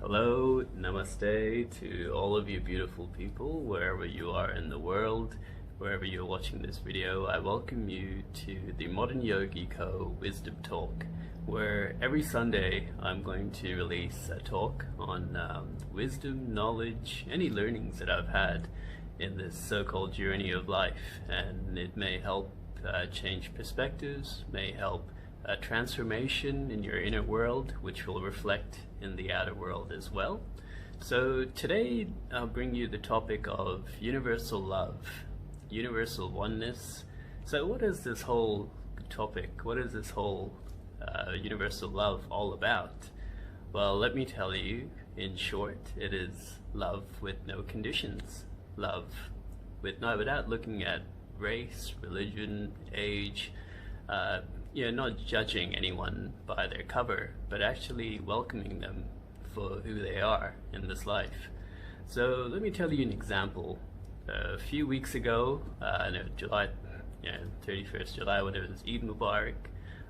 Hello, namaste to all of you beautiful people, wherever you are in the world, wherever you're watching this video. I welcome you to the Modern Yogi Co. Wisdom Talk, where every Sunday I'm going to release a talk on wisdom, knowledge, any learnings that I've had in this so-called journey of life, and it may help change perspectives, may help transformation in your inner world, which will reflect in the outer world as well. So today I'll bring you the topic of universal love, universal oneness. So what is this whole topic, what is this whole universal love all about? Well, let me tell you in short, it is love with no conditions, love without looking at race, religion, age, not judging anyone by their cover, but actually welcoming them for who they are in this life. So let me tell you an example. A few weeks ago, July 31st July, when it was Eid Mubarak,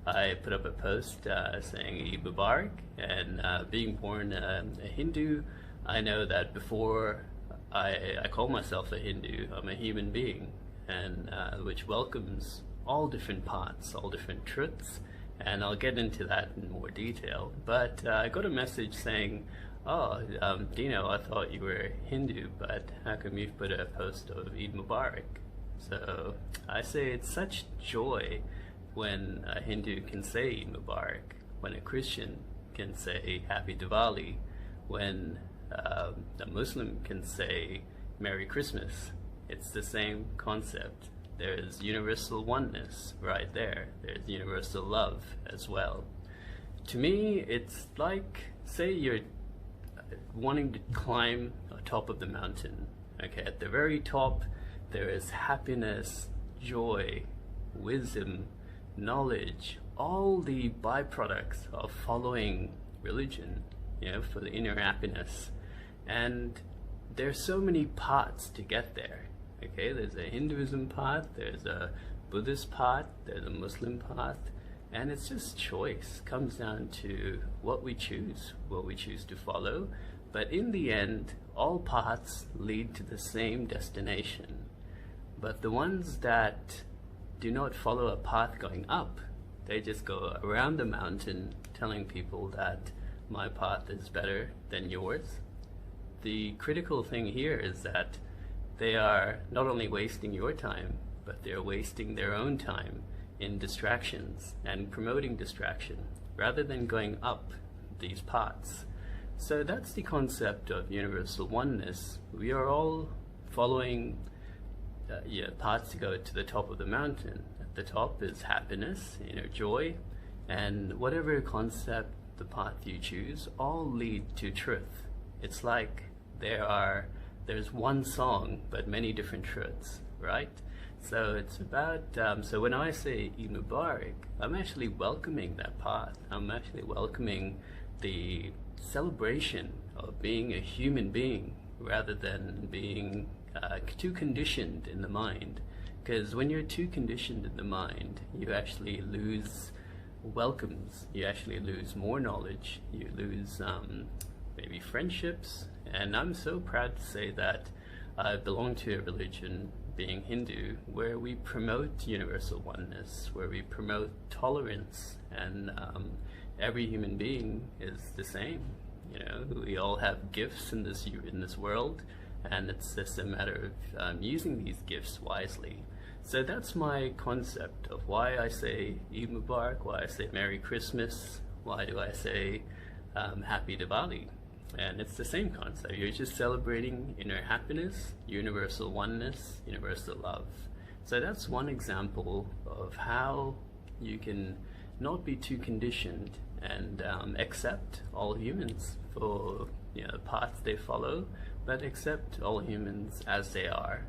I put up a post saying Eid Mubarak, and being born a Hindu, I know that before I call myself a Hindu, I'm a human being, and which welcomes all different paths, all different truths, and I'll get into that in more detail. But I got a message saying, Dino, I thought you were Hindu, but how come you've put a post of Eid Mubarak? So I say it's such joy when a Hindu can say Eid Mubarak, when a Christian can say Happy Diwali, when a Muslim can say Merry Christmas. It's the same concept. There's universal oneness right there. There's universal love as well. To me, it's like, say you're wanting to climb the top of the mountain. Okay, at the very top, there is happiness, joy, wisdom, knowledge, all the byproducts of following religion, for the inner happiness. And there's so many paths to get there. Okay, there's a Hinduism path, there's a Buddhist path, there's a Muslim path, and it's just choice. Comes down to what we choose to follow. But in the end, all paths lead to the same destination. But the ones that do not follow a path going up, they just go around the mountain telling people that my path is better than yours. The critical thing here is that they are not only wasting your time, but they're wasting their own time in distractions and promoting distraction rather than going up these paths. So that's the concept of universal oneness. We are all following paths to go to the top of the mountain. At the top is happiness, inner joy, and whatever concept, the path you choose, all lead to truth. It's like there's one song, but many different truths, right? So it's about, so when I say Eid Mubarak, I'm actually welcoming that path. I'm actually welcoming the celebration of being a human being rather than being too conditioned in the mind. Because when you're too conditioned in the mind, you actually lose welcomes, you actually lose more knowledge, you lose maybe friendships. And I'm so proud to say that I belong to a religion, being Hindu, where we promote universal oneness, where we promote tolerance, and every human being is the same. We all have gifts in this world, and it's just a matter of using these gifts wisely. So that's my concept of why I say Eid Mubarak, why I say Merry Christmas, why do I say Happy Diwali. And it's the same concept. You're just celebrating inner happiness, universal oneness, universal love. So that's one example of how you can not be too conditioned and accept all humans for the paths they follow, but accept all humans as they are.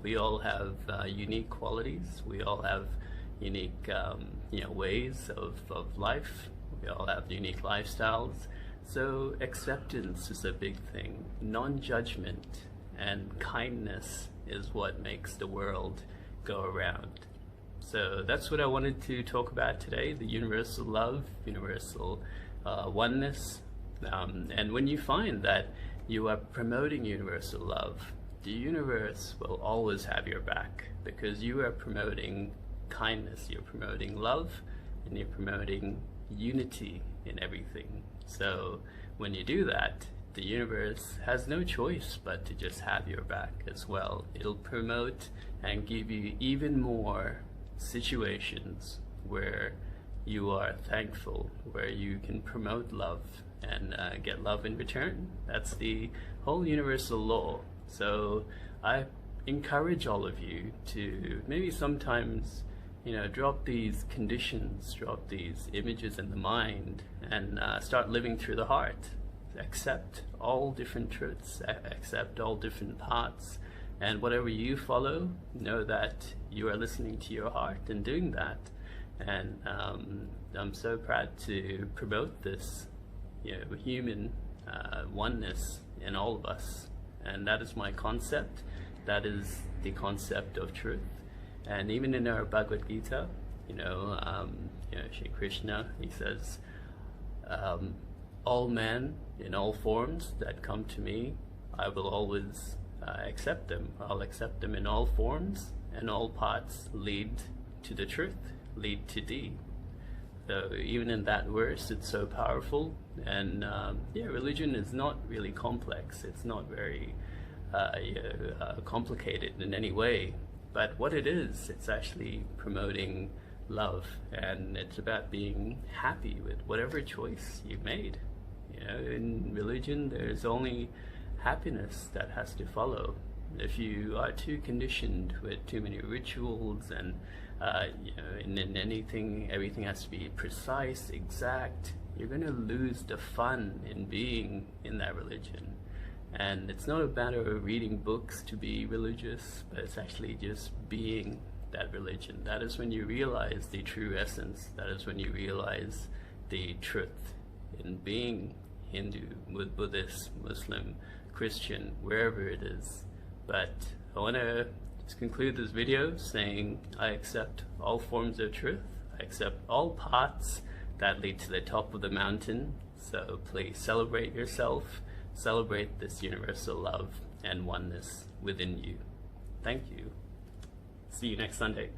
We all have unique qualities. We all have unique ways of life. We all have unique lifestyles. So acceptance is a big thing. Non-judgment and kindness is what makes the world go around. So that's what I wanted to talk about today, the universal love, universal oneness, And when you find that you are promoting universal love, the universe will always have your back, because you are promoting kindness, you're promoting love, and you're promoting unity in everything. So when you do that, the universe has no choice but to just have your back as well. It'll promote and give you even more situations where you are thankful, where you can promote love and get love in return. That's the whole universal law. So I encourage all of you to maybe sometimes, drop these conditions, drop these images in the mind, and start living through the heart. Accept all different truths, accept all different paths, and whatever you follow, know that you are listening to your heart and doing that. And I'm so proud to promote this, human oneness in all of us. And that is my concept. That is the concept of truth. And even in our Bhagavad Gita, Shri Krishna, he says, all men in all forms that come to me, I will always accept them. I'll accept them in all forms, and all paths lead to the truth, lead to thee. So even in that verse, it's so powerful. And religion is not really complex. It's not very complicated in any way. But what it is, it's actually promoting love, and it's about being happy with whatever choice you've made. In religion, there's only happiness that has to follow. If you are too conditioned with too many rituals and in anything, everything has to be precise, exact, you're going to lose the fun in being in that religion. And it's not a matter of reading books to be religious, but it's actually just being that religion. That is when you realize the true essence. That is when you realize the truth in being Hindu, Buddhist, Muslim, Christian, wherever it is. But I want to just conclude this video saying I accept all forms of truth. I accept all paths that lead to the top of the mountain. So please celebrate yourself. Celebrate this universal love and oneness within you. Thank you. See you next Sunday.